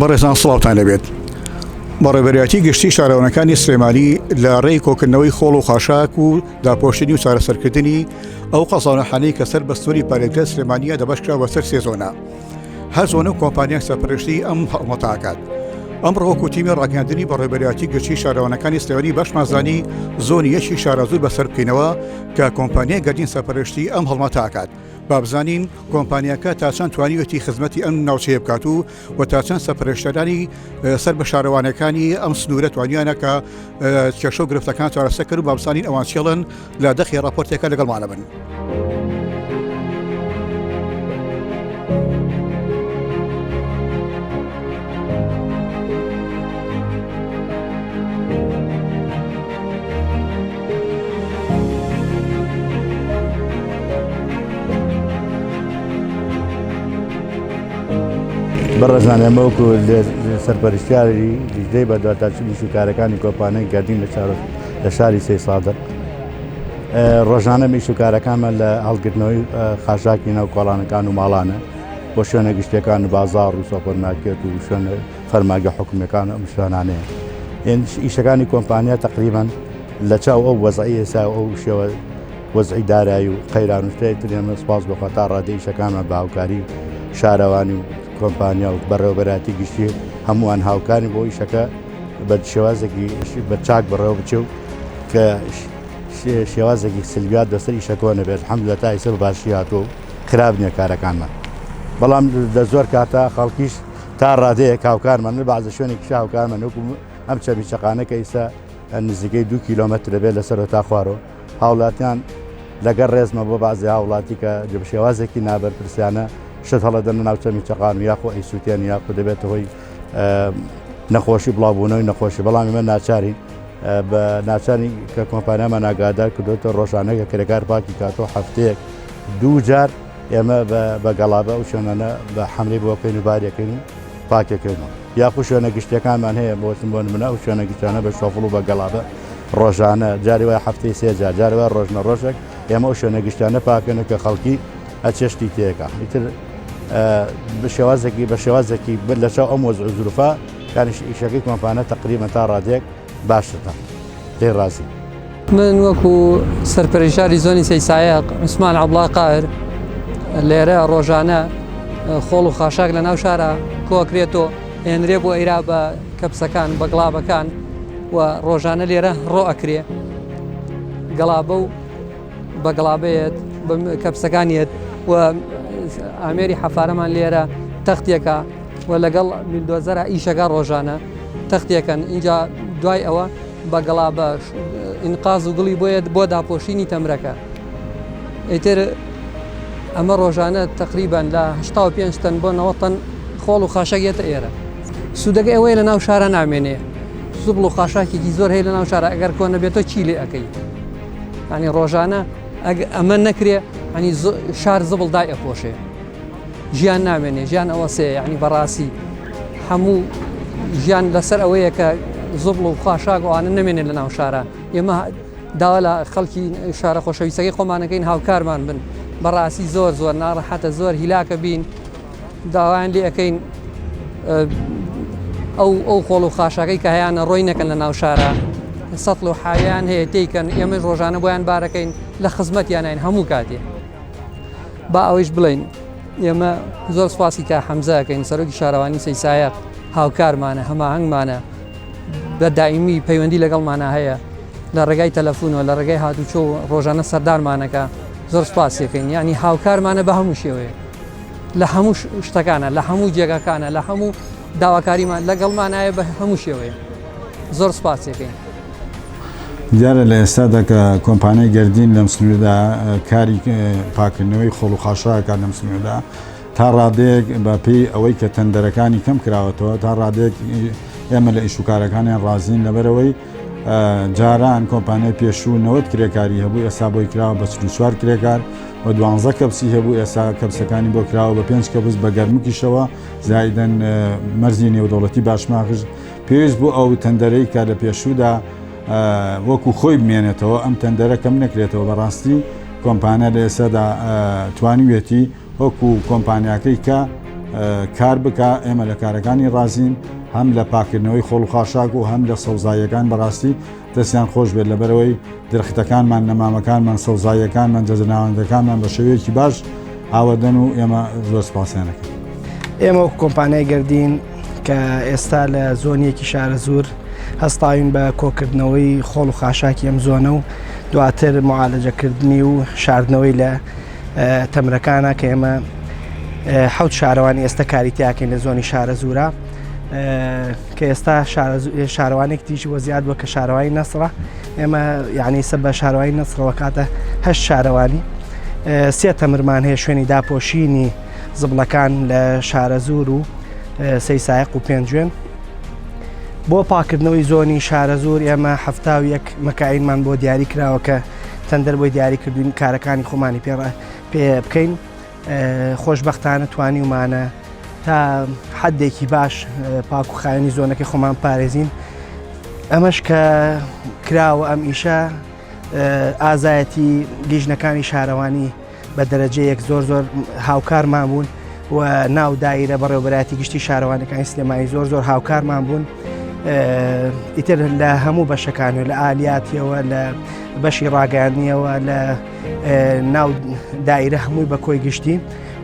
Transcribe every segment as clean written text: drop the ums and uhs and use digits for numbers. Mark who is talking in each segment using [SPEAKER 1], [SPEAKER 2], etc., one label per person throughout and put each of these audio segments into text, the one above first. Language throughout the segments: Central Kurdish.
[SPEAKER 1] بەڕێزان سڵاوتان لەبێت. بەڕێوەبەرایەتی گشتی شارەوانەکانی سلێمانی لە ڕێی کۆکردنەوەی خۆڵ و خاشاک و داپۆشتنی و چارەسەرکردنی ئەو قەزانەخانەی کە سەر بەستوری پارێزگای سلێمانیە دەبەشکرا بەسەر سێ زۆنە. هەر زۆنە و کۆمپانیای سەرپەرشتی ئەم هەڵمەتاکات. ئەمڕۆ وەکو تیمی ڕاگەاندنی بەڕێوەبەرایەتی گشتی شارەوانەکانی سلێمانی بەشمانزانی زۆنی یەکی شارەزوو بەسەر بکەینەوە کە کۆمپانیای گەردین سەرپەرشتی ئەم هەڵمەتاکات. بابزانین کۆمپانیاکە تا چەند توانیوەتی خزمەتی ئەم ناوچەیە بکات و تا چەند سەرپەرشتەدانی سەر بە شارەوانەکانی ئەم سنوورە توانیانە کە کێشە و گرفتەکان چارەسەر کرد و بابزانین ئەوان چێڵن لە دەخی راپۆرتێکە لەگەڵمانە بن.
[SPEAKER 2] بەڕێزان ئێمە وەکو سەرپەرشتیاری دیژدەی بە دواتاچوونی شوکارەکانی کۆمپانیای گەردین لە شاری سێ سادر ڕۆژانە میشوکارەکانمان لە هەڵگرتنەوەی خاشاکی ناو کۆڵانەکان و ماڵانە بۆ شوێنە گشتەکان و بازاڕ و سۆپەرمارکێت و شوێنە فەرماگە حکوومەکان ئەم شوێنانەیە. ئیشەکانی کۆمپانیا تقریبان لە چاو ئەو وەزعی ئێستا ئەو شێوە وەزعی دارایی و قەیران و شتێک تر ئێمە سپاس بۆ تا ڕادەی ئیشەکانمان بە هاوکاری شارەوانی و کۆمپانیا و بەڕێوەبەرایەتی گشتی هەمووان هاوکاری بۆ ئیشەکە بە شێوازێکی بە چاک بەڕێوە بچێ و کە شێوازێکی سلبیات دەسەر ئیشەکۆ نەبێت حەمدولە تا ئیسە بە باشی هاتووە و خراپ نییە کارەکانمان. بەڵام لە زۆر کاتە خەڵکیش تا ڕادەیە هاوکارمان بەعزە شوێنێکی هاوکارمان وەکو ئەم چەمیچەقانە کە ئیسا نزیکەی 2 کیلۆمەتر دەبێت لەسەر تا خوارەوە هاوڵاتیان لەگەر ڕێزمە بۆ بەعزی هاوڵاتی کە شێوازێکی نابەرپرسیانە شت هەڵەدەن ناوچەمی چەقان و یاخۆ ئەیسووتیان یاخۆ دەبێت هۆی نەخۆشی بڵاوبوونەوەی نەخۆشی. بەڵام ئێمە ناچارین بە ناچاری کە کۆمپانیامان ئاگادار کردوتە ڕۆژانەیە کرێکار پاکی کاتۆ هەفتەیەک 2 جار ئێمە بە گەڵابە و شوێنانە بە حملەی بۆ بکەین و باریەکەین و پاکەکەینەوە. یاخۆ شوێنە گشتەکانمان هەیە بۆچم بۆ نمونە و شوێنە گشتانە بە شۆفڵ و بە گەڵابە ڕۆژانە جاری وای هەفتەی 3 جار جاری وای ڕۆژنە ڕۆژێک ئێمە ئەو شوێنە گشتانە پاکەنە کە خەڵکی ئەچێشتی تێکە. ئیتر بە شێوازێکی لە چاو ئەم وەزع زروفا کاریش ئیشەکەی کۆمپانیا تقریبا تا ڕادێک باشترە پێی ڕاستی.
[SPEAKER 3] من وەکو سەرپەرشتیاری زۆنی سەیسایەق عوسمان عەبدوڵڵا قائر لێرە ڕۆژانە خۆڵ و خاشاک لە ناو شارە کۆکرێتەوە هێنرێ بۆ ئەیرا بە کەپسەکان بە گڵابەکان و ڕۆژانە لێرە ڕۆ ئەکرێ گەڵابە و بە گڵابەیەت بە کەپسەکانیت و ئامێری حەفارەمان لێرە تەختێکە و لەگەڵ میلدۆزەرە ئیشەکە ڕۆژانە تەختێکن اینجا دوای ئەوە بە گەڵابە ئینقاز و گڵی بۆ داپۆشینی تەمرەکە. ئیتر ئەمە ڕۆژانە تقریبان لە 85 تەن بۆ 90 تەن خۆڵ و خاشاکێتە ئێرە. سوودەکە ئەوەیە لە ناو شارە نامێنێ زوبڵ و خاشاکێکی زۆر هەیە لە ناو شارە ئەگەر کۆنە بێتەوە چی لێ ئەەکەی. ینی ڕۆژانە ئەمە نەکرێ ینی شار زبڵ دای ئەپۆشێ ژیان نامێنێ ژیان ئەوە سێ یعنی بەڕاستی هەموو ژیان لەسەر ئەوەیە کە زبڵ و خاشاک ئەوانە نامێنێت لە ناو شارە. ئێمە داوا لە خەڵکی شارە خۆشەویستەکەی خۆمانەکەین هاوکارمان بن بەڕاستی زۆر ناڕەحەتە زۆر هیلاکە بین داوایان لێ ئەەکەین ئەو خۆڵ و خاشاکەی کە هەیەە ڕۆی نەکەن لە ناو شارە سەتڵ و حایان هەیە تێیکەن ئێمە ڕۆژانە بۆیان بارەکەین لە خزمەتیانین هەموو کاتێ. با ئەوەش بڵین ئێمە زۆر سوپاسی کە حەمزەکەین سەرۆکی شارەوانی سەیسایەق هاوکارمانە هەماهەنگمانە بە دائیمی پەیوەندی لەگەڵمانە هەیە لە ڕێگای تەلەفۆنەوە لە ڕێگای هاتوچۆ و ڕۆژانە سەردارمانەکە زۆر سوپاسیەکەین ینی هاوکارمانە بە هەموو شێوەیە لە هەموو شتەکانە لە هەموو جێگەکانە لە هەموو داواکاریمان لەگەڵمانایە بە هەموو شێوەیە زۆر سوپاسیەکەین.
[SPEAKER 4] دیارە لە ئێستادا کە کۆمپانیای گەردین لەم سنووردا کاری پاکردنەوەی خۆڵ و خاشاکان لەم سنووردا تا ڕادەیەک بە پێی ئەوەی کە تەندەرەکانی کەم کراوەتەوە تا ڕادێک ئێمە لە ئیشوکارەکانیان ڕازین لەبەرەوەی جاران کۆمپانیای پێشوو 90 کرێکاری هەبوو ئێستا بۆی کراوە بە 44 کرێکار و 12 کەپسی هەبوو ئێستا کەپسەکانی بۆ کراوە بە 5 کەپس بە گەرمکیشەوە زایدەن مەرزی نێودەوڵەتی باشماغش پێویست بوو ئەو تەندەرەی کە لە پێشوودا وەکو خۆی بمێنێتەوە ئەم تەندەرە کەم نەکرێتەوە بەڕاستی کۆمپانیا لە ئێسادا توانیوێتی وەکو کۆمپانیاکەی کە کار بکە ئێمە لە کارەکانی ڕازین هەم لە پاکردنەوەی خۆڵ و خاشاک و هەم لە سەوزاییەکان بەڕاستی دەستیان خۆش بێت لەبەرەوەی درختەکانمان نەمامەکانمان سەوزاییەکانمان جەزەناوەندەکانمان بە شێوەیەکی باش ئاوەدەن و ئێمە زۆر سپاسیانەکەن.
[SPEAKER 5] ئێمە وەکو کۆمپانیای گردین کە ئێستا لە زۆنیەکی شارە زۆر هەستاوین بە کۆکردنەوەی خۆڵ و خاشاکی ئەم زۆنە و دواتر معالەجەکردنی و شاردنەوەی لە تەمرەکانە کە ئێمە حەوت شارەوانی ئێستا کاری تیاکەین لە زۆنی شارە زورە کە ئێستا شارەوانێک تیژی وە زیاد وە کە شارەوانی نەسڕە ئێمە یعنی سە بە شارەوانی نەسڕەوە کاتە 8 شارەوانی 3 تەمرمان هەیە شوێنی داپۆشینی زبڵەکان لە شارە زور و سەیسایق و پێنجوێن بۆ پاکردنەوەی زۆنی شارە زور ئێمە 71 مەکاینمان بۆ دیاری کراوە کە تەندەر بۆی دیاریکردوین کارەکانی خۆمانی پێ بکەین خۆشبەختانە توانیمانە تا حدێکی باش پاک و خاوێنی زۆنەکەی خۆمان پارێزین ئەمەش کە کراوە ئەم ئیشە ئازایەتی لیژنەکانی شارەوانی بە دەرەجەیەک زۆر هاوکارمان بوون و ناو دایرە بەڕێوەبەرایەتی گشتی شارەوانەکانی سلێمانی زۆر هاوکارمان بوون ئیتر لە هەموو بەشەکانە لە ئالیاتیەوە لە بەشی ڕاگەاندنیەوە لە ناو دایرە هەمووی بە کۆی گشتی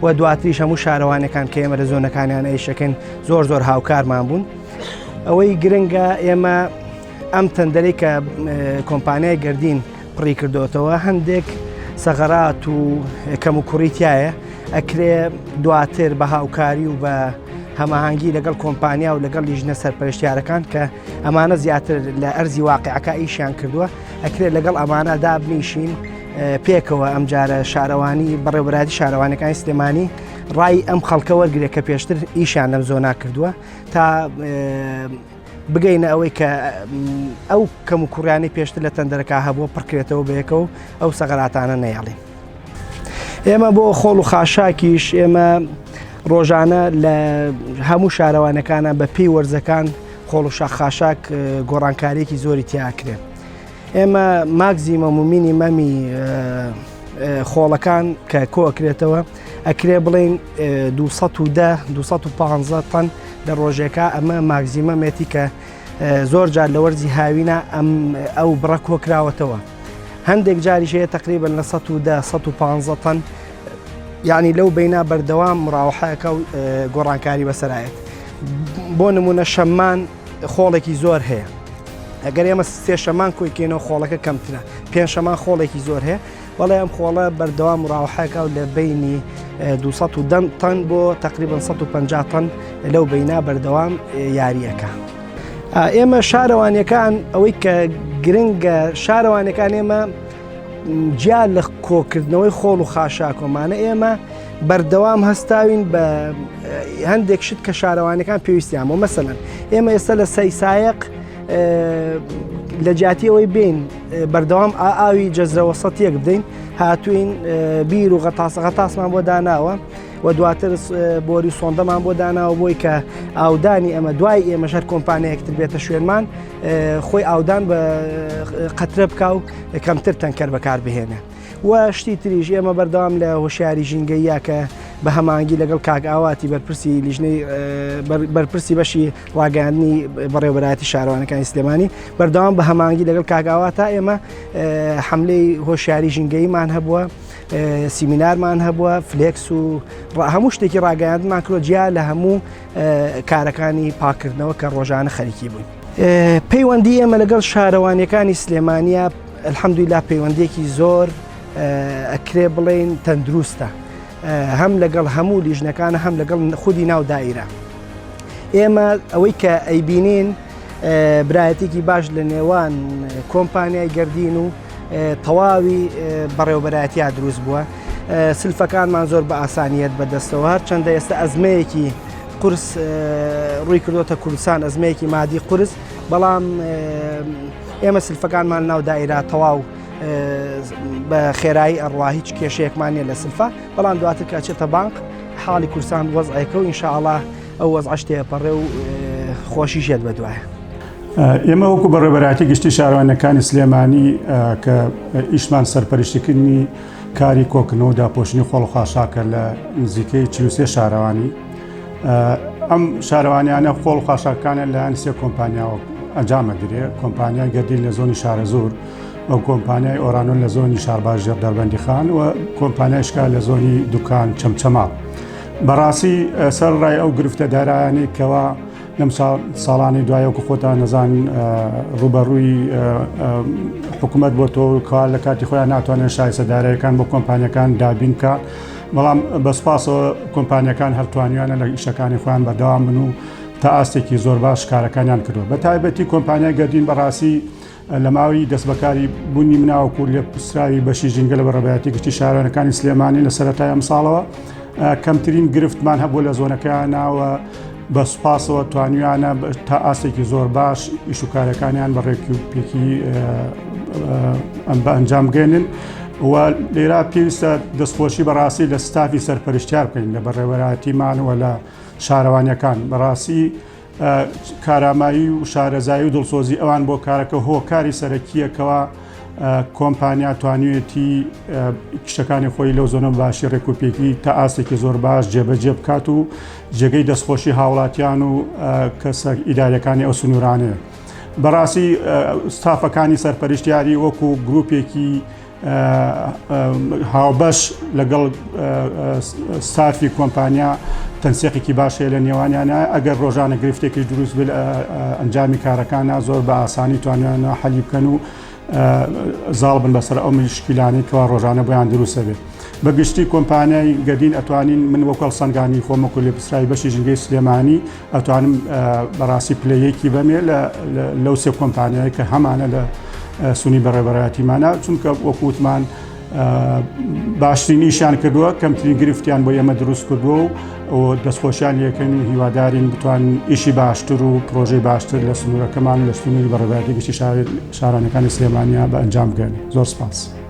[SPEAKER 5] و دواتریش هەموو شارەوانەکان کە ئێمە لە زۆنەکانیان ئەیشەکەن زۆر هاوکارمان بوون ئەوەی گرنگە ئێمە ئەم تەندەرەی کە کۆمپانیای گردین پڕی کردوتەوە هەندێک سەغەرات و کەم و کوڕیتایە ئەکرێ دواتر بە هاوکاری و بە هەماهەنگی لەگەڵ کۆمپانیا و لەگەڵ لیژنە سەرپەرشتیارەکان کە ئەمانە زیاتر لە ئەرزی واقعەکە ئیشیان کردووە ئەکرێت لەگەڵ ئەمانە دابنیشین پێکەوە ئەم جارە شارەوانی بەڕێوەبەرایەتی شارەوانەکانی سلێمانی ڕای ئەم خەڵکە وەرگێ کە پێشتر ئیشیان لەم زۆنا کردووە تا بگەینە ئەوەی کە ئەو کەم و کوڕیانی پێشتر لە تەندەرەکە هەبووە پڕکرێتەوە بەیەکەوە ئەو سەغەراتانە نەیاڵین. ئێمە بۆ خۆڵ و خاشاکیش ئێمە ڕۆژانە لە هەموو شارەوانەکانە بە پێی وەرزەکان خۆڵ و خاشاک گۆڕانکاریەکی زۆری تیاکرێن. ئێمە ماکزیمەم و مینیمەمی خۆڵەکان کە کۆکرێتەوە ئەکرێ بڵین 210-215 تەن لە ڕۆژێکە ئەمە ماکزیمەمێتی کە زۆر جار لە وەرزی هاوینە ئەو بڕە کۆکراوەتەوە. هەندێک جاریش هەیە تقریبن لە 110-115 تەن یعنی لەو بەینا بەردەوام مراوحەکە و گۆڕانکاری بەسەرایەت. بۆ نمونە شەممان خۆڵێکی زۆر هەیە. ئەگەر ئێمە 3 شەمان کۆیکێنەوە خۆڵەکە کەمترە 5 شەمان خۆڵێکی زۆر هەیە بەڵێ ئەم خۆڵە بەردەوام مراوحەکە و لە بینی 210 تەن بۆ تقریبا 150 تەن لەو بەینا بەردەوام یاریەکە. ئێمە شارەوانیەکان ئەوەی کە گرنگە شارەوانەکان ئێمە جیا لە کۆکردنەوەی خۆڵ و خاشاکۆمانە ئێمە بەردەوام هەستاوین بە هەندێک شت کە شارەوانەکان پێویستیان بۆ مەسەلەن ئێمە ئێستا لە سەیسایق لە جاتیەوەی بین بەردەوام ئاوی جەزرەوەسەتیەک بدەین هاتوین بیر و غەتاسمان بۆ داناوە و دواتر بۆری سۆندەمان بۆ داناوە بۆی کە ئاودانی ئەمە دوای ئێمە ژەر کۆمپانیەکتر بێتە شوێنمان خۆی ئاودان بە قەترە بکە و کەمتر تەنکەر بەکار بهێنێ و شتی تریژ ئێمە بەردەوام لە هۆشیاری ژینگەیە کە بە هەمانگی لەگەڵ کاک ئاواتی بەرپرسی لیژنەی بەرپرسی بەشی ڕاگەاندنی بەڕێوەبەرایەتی شارەوانەکانی سلێمانی بەردەوام بە هەمانگی لەگەڵ کاک ئاواتا ئێمە حملەی هۆشیاری ژینگەییمان هەبووە سیمینارمان هەبووە فلێکس و هەموو شتێکی ڕاگەاندمان کردۆ جیا لە هەموو کارەکانی پاکردنەوە کە ڕۆژانە خەریکی بووین. پەیوەندی ئێمە لەگەڵ شارەوانیەکانی سلێمانیە الحەمدولیلا پەیوەندێکی زۆر ئەکرێ بڵێن تەندروستە هەم لەگەڵ هەموو لیژنەکانە هەم لەگەڵ خودی ناو دائیرە. ئێمە ئەوەی کە ئەیبینین برایەتێکی باش لە نێوان کۆمپانیای گردین و تەواوی بەڕێوەبەرایەتیا دروست بووە. سلفەکانمان زۆر بە ئاسانیەت بەدەستەوە هەرچەندە ئێستا ئەزمەیەکی قورس ڕووی کردوتە کوردستان ئەزمەیەکی مادی قورس بەڵام ئێمە سلفەکانمان ناو دائیرە تەواو بە خێرایی ئەڕوا هیچ کێشەیەکمانە لە سلفە بەڵام دواتر کاچێتە بانک حاڵی کورسان وەزعەکە و ئینشاءڵڵا ئەو وەزع تێپەڕێ و خۆشیشێت بەدوایە.
[SPEAKER 6] ئێمە وەکو بەڕێوەبەرایەتی گشتی شارەوانەکانی سلێمانی کە ئیشمان سەرپەرشتیکردنی کاری کۆکردنەوە و داپۆشنی خۆڵ و خاشاکە لە نزیکەی 43 شارەوانی ئەم شارەوانیانە خۆڵ و خاشاکانە لایەن سێ کۆمپانیاوە ئەنجامەگرێ کۆمپانیای گەردین لە زۆنی شارە زۆر ئەو کۆمپانیای ئۆرانۆن لە زۆنی شارباژێر دەربەندی خان و کۆمپانیای شکا لە زۆنی دوکان چەمچەما بەڕاستی سەر ڕای ئەو گرفتە دارایانی کەوا لەم ساڵانی دوایەوەکو خۆتان نەزان ڕوبەڕووی حکوومەت بۆ تۆ کار لە کاتی خۆیان ناتوانێت شایسەدارەکان بۆ کۆمپانیەکان دابین کە بەڵام بەسپاسەوە کۆمپانیەکان هەرتوانیانە لە ئیشەکانی خۆیان بەردەوام بن و تا ئاستێکی زۆر باش کارەکانیان کردووە بە تایبەتی کۆمپانیای گەردین بەڕاستی لە ماوەی دەستبەکاری بوونی مناوەکو لێ پسراوی بەشی ژینگە لە بەڕێبەتی گشتی شارەوانەکانی سلێمانی لە سەرەتای ئەم ساڵەوە کەمترین گرفتمان هەبوو لە زۆنەکەیان ناوە بە سوپاسەوە توانیانە تا ئاستێکی زۆر باش ئیش و کارەکانیان بە ڕێکوپێکی بە ئەنجام بگەێنن و لێرا پێویستە دەستخۆشی بەڕاستی لە ستافی سەرپەرشتیار بکەین لە بەڕێوەبەرایەتیمانەوە لە شارەوانیەکان بەڕاستی کارامایی و شارەزایی و دڵسۆزی ئەوان بۆ کارەکە هۆکاری سەرەکیەکەوە کۆمپانیا توانوێتی کشتەکانی خۆی لەو زۆنە باشی ڕێکوپێکی تا ئاستێکی زۆر باش جێبەجێ بکات و جێگەی دەستخۆشی هاوڵاتیان و کەسە ئیدارەکانی ئەو سنوورانەیە بەڕاستی ستافەکانی سەرپەرشتیاری وەکو گروپێکی هاوبەش لەگەڵ ستافی کۆمپانیا تەنسیقێکی باشەیە لە نێوانیانە ئەگەر ڕۆژانە گرفتێکی دروست بێت ئەنجامی کارەکانە زۆر بە ئاسانی توانیانە حەلی بکەن و زاڵ بن بەسەر ئەو مشکلانەی کەوا ڕۆژانە بۆیان دروستە بێت بەگشتی کۆمپانیای گەردین ئەتوانین من وەکەڵ سەنگانی خۆمەکو لێ پسرایی بەشی ژینگەی سلێمانی ئەتوانم بەڕاستی پلەیەکی بەمێ لەو سێ کۆمپانیایی کە هەمانە لە سونی بەڕێبەرایەتیمانە چونکە وەکووتمان باشترینیشان کردووە کەمترین گرفتیان بۆ ئێمە دروست کردووە و دەستخۆشیان یەکەن و هیوادارین بتوان ئیشی باشتر و پرۆژەی باشتر لە سنوورەکەمان لە سنووری بەڕێبەرایەتی گشتی شارانەکانی سلێمانیا بە ئەنجام بگەن. زۆر سپاس.